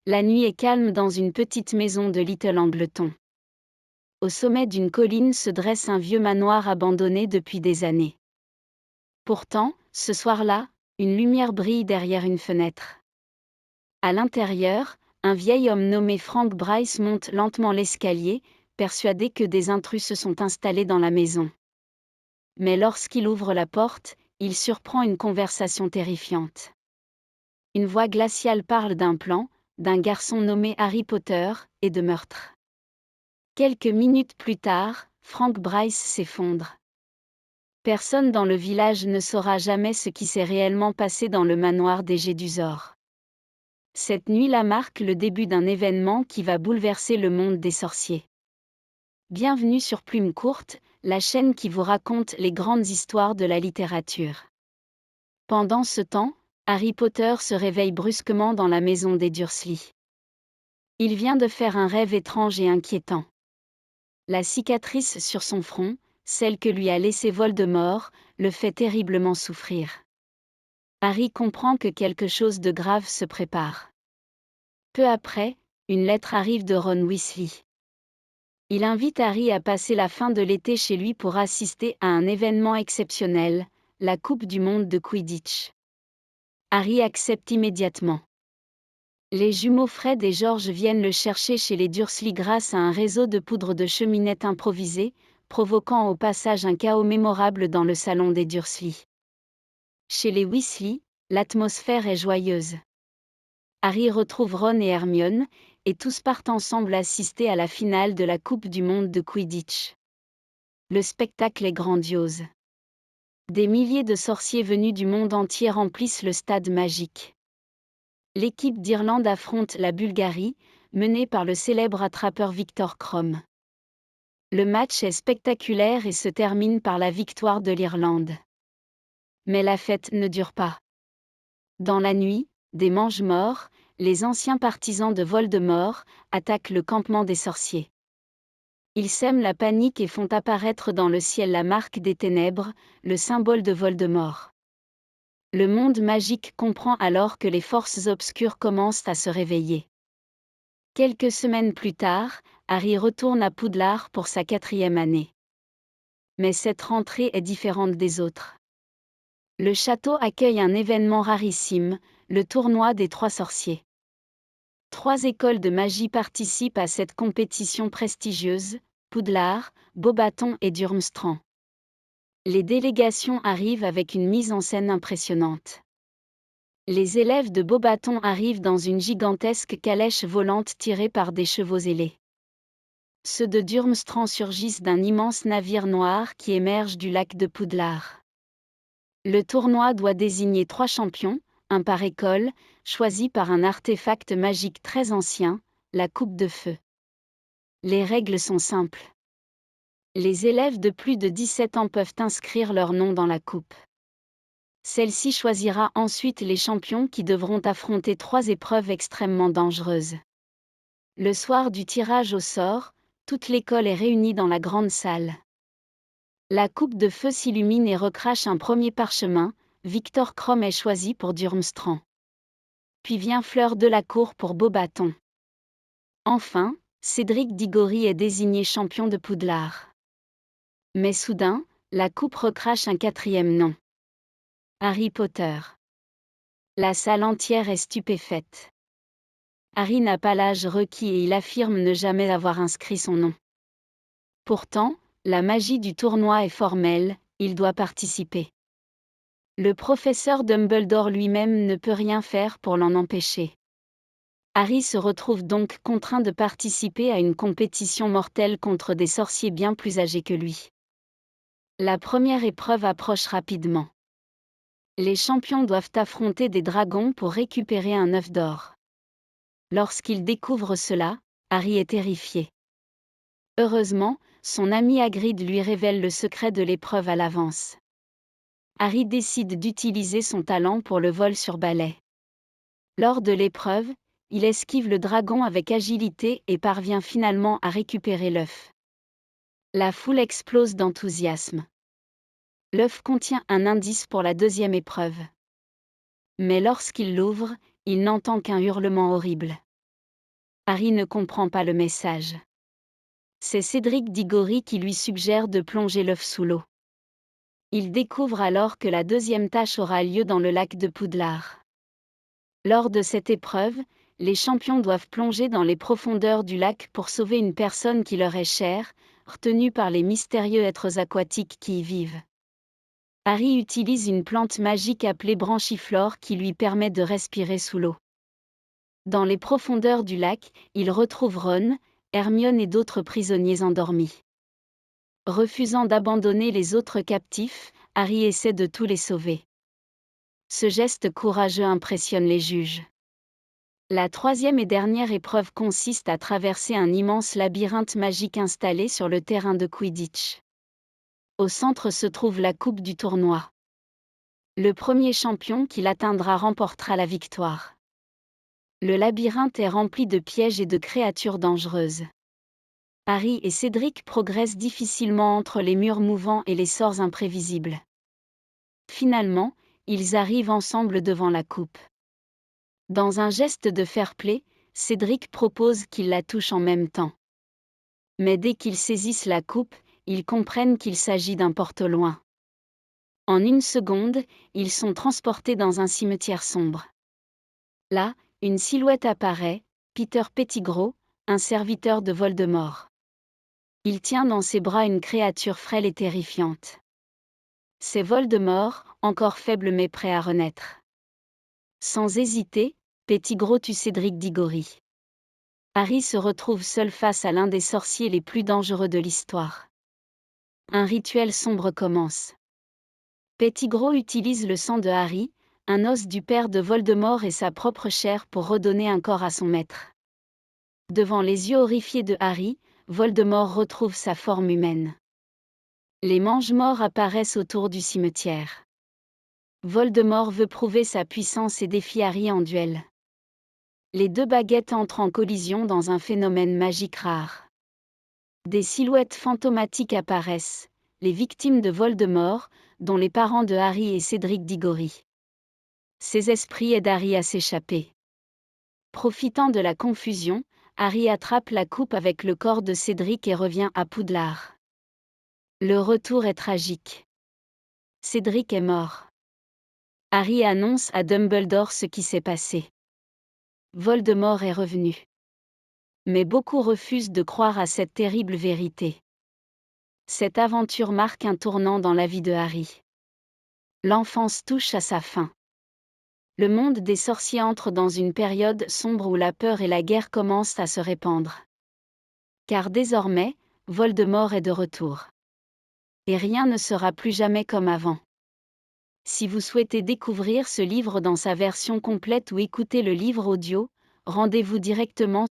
La nuit est calme dans une petite maison de Little Angleton. Au sommet d'une colline se dresse un vieux manoir abandonné depuis des années. Pourtant, ce soir-là, une lumière brille derrière une fenêtre. À l'intérieur, un vieil homme nommé Frank Bryce monte lentement l'escalier, persuadé que des intrus se sont installés dans la maison. Mais lorsqu'il ouvre la porte, il surprend une conversation terrifiante. Une voix glaciale parle d'un plan, d'un garçon nommé Harry Potter, et de meurtre. Quelques minutes plus tard, Frank Bryce s'effondre. Personne dans le village ne saura jamais ce qui s'est réellement passé dans le manoir des Gédusors. Cette nuit-là marque le début d'un événement qui va bouleverser le monde des sorciers. Bienvenue sur Plume Courte, la chaîne qui vous raconte les grandes histoires de la littérature. Pendant ce temps, Harry Potter se réveille brusquement dans la maison des Dursley. Il vient de faire un rêve étrange et inquiétant. La cicatrice sur son front, celle que lui a laissée Voldemort, le fait terriblement souffrir. Harry comprend que quelque chose de grave se prépare. Peu après, une lettre arrive de Ron Weasley. Il invite Harry à passer la fin de l'été chez lui pour assister à un événement exceptionnel, la Coupe du Monde de Quidditch. Harry accepte immédiatement. Les jumeaux Fred et George viennent le chercher chez les Dursley grâce à un réseau de poudre de cheminette improvisé, provoquant au passage un chaos mémorable dans le salon des Dursley. Chez les Weasley, l'atmosphère est joyeuse. Harry retrouve Ron et Hermione, et tous partent ensemble assister à la finale de la Coupe du Monde de Quidditch. Le spectacle est grandiose. Des milliers de sorciers venus du monde entier remplissent le stade magique. L'équipe d'Irlande affronte la Bulgarie, menée par le célèbre attrapeur Viktor Krum. Le match est spectaculaire et se termine par la victoire de l'Irlande. Mais la fête ne dure pas. Dans la nuit, des mange-morts, les anciens partisans de Voldemort, attaquent le campement des sorciers. Ils sèment la panique et font apparaître dans le ciel la marque des ténèbres, le symbole de Voldemort. Le monde magique comprend alors que les forces obscures commencent à se réveiller. Quelques semaines plus tard, Harry retourne à Poudlard pour sa 4e année. Mais cette rentrée est différente des autres. Le château accueille un événement rarissime, le tournoi des 3 sorciers. 3 écoles de magie participent à cette compétition prestigieuse, Poudlard, Beauxbatons et Durmstrang. Les délégations arrivent avec une mise en scène impressionnante. Les élèves de Beauxbatons arrivent dans une gigantesque calèche volante tirée par des chevaux ailés. Ceux de Durmstrang surgissent d'un immense navire noir qui émerge du lac de Poudlard. Le tournoi doit désigner 3 champions, un par école, choisi par un artefact magique très ancien, la coupe de feu. Les règles sont simples. Les élèves de plus de 17 ans peuvent inscrire leur nom dans la coupe. Celle-ci choisira ensuite les champions qui devront affronter 3 épreuves extrêmement dangereuses. Le soir du tirage au sort, toute l'école est réunie dans la grande salle. La coupe de feu s'illumine et recrache un premier parchemin, Viktor Krum est choisi pour Durmstrang. Puis vient Fleur de la Cour pour Beauxbatons. Enfin, Cédric Diggory est désigné champion de Poudlard. Mais soudain, la coupe recrache un 4e nom. Harry Potter. La salle entière est stupéfaite. Harry n'a pas l'âge requis et il affirme ne jamais avoir inscrit son nom. Pourtant, la magie du tournoi est formelle, il doit participer. Le professeur Dumbledore lui-même ne peut rien faire pour l'en empêcher. Harry se retrouve donc contraint de participer à une compétition mortelle contre des sorciers bien plus âgés que lui. La première épreuve approche rapidement. Les champions doivent affronter des dragons pour récupérer un œuf d'or. Lorsqu'il découvre cela, Harry est terrifié. Heureusement, son ami Hagrid lui révèle le secret de l'épreuve à l'avance. Harry décide d'utiliser son talent pour le vol sur balai. Lors de l'épreuve, il esquive le dragon avec agilité et parvient finalement à récupérer l'œuf. La foule explose d'enthousiasme. L'œuf contient un indice pour la 2e épreuve. Mais lorsqu'il l'ouvre, il n'entend qu'un hurlement horrible. Harry ne comprend pas le message. C'est Cédric Diggory qui lui suggère de plonger l'œuf sous l'eau. Il découvre alors que la deuxième tâche aura lieu dans le lac de Poudlard. Lors de cette épreuve, les champions doivent plonger dans les profondeurs du lac pour sauver une personne qui leur est chère, retenue par les mystérieux êtres aquatiques qui y vivent. Harry utilise une plante magique appelée branchiflore qui lui permet de respirer sous l'eau. Dans les profondeurs du lac, il retrouve Ron, Hermione et d'autres prisonniers endormis. Refusant d'abandonner les autres captifs, Harry essaie de tous les sauver. Ce geste courageux impressionne les juges. La troisième et dernière épreuve consiste à traverser un immense labyrinthe magique installé sur le terrain de Quidditch. Au centre se trouve la coupe du tournoi. Le premier champion qui l'atteindra remportera la victoire. Le labyrinthe est rempli de pièges et de créatures dangereuses. Harry et Cédric progressent difficilement entre les murs mouvants et les sorts imprévisibles. Finalement, ils arrivent ensemble devant la coupe. Dans un geste de fair-play, Cédric propose qu'ils la touchent en même temps. Mais dès qu'ils saisissent la coupe, ils comprennent qu'il s'agit d'un porte-loin. En une seconde, ils sont transportés dans un cimetière sombre. Là, une silhouette apparaît, Peter Pettigrew, un serviteur de Voldemort. Il tient dans ses bras une créature frêle et terrifiante. C'est Voldemort, encore faible mais prêt à renaître. Sans hésiter, Pettigrew tue Cédric Diggory. Harry se retrouve seul face à l'un des sorciers les plus dangereux de l'histoire. Un rituel sombre commence. Pettigrew utilise le sang de Harry, un os du père de Voldemort et sa propre chair pour redonner un corps à son maître. Devant les yeux horrifiés de Harry, Voldemort retrouve sa forme humaine. Les mange-morts apparaissent autour du cimetière. Voldemort veut prouver sa puissance et défie Harry en duel. Les deux baguettes entrent en collision dans un phénomène magique rare. Des silhouettes fantomatiques apparaissent, les victimes de Voldemort, dont les parents de Harry et Cédric Diggory. Ces esprits aident Harry à s'échapper. Profitant de la confusion, Harry attrape la coupe avec le corps de Cédric et revient à Poudlard. Le retour est tragique. Cédric est mort. Harry annonce à Dumbledore ce qui s'est passé. Voldemort est revenu. Mais beaucoup refusent de croire à cette terrible vérité. Cette aventure marque un tournant dans la vie de Harry. L'enfance touche à sa fin. Le monde des sorciers entre dans une période sombre où la peur et la guerre commencent à se répandre. Car désormais, Voldemort est de retour. Et rien ne sera plus jamais comme avant. Si vous souhaitez découvrir ce livre dans sa version complète ou écouter le livre audio, rendez-vous directement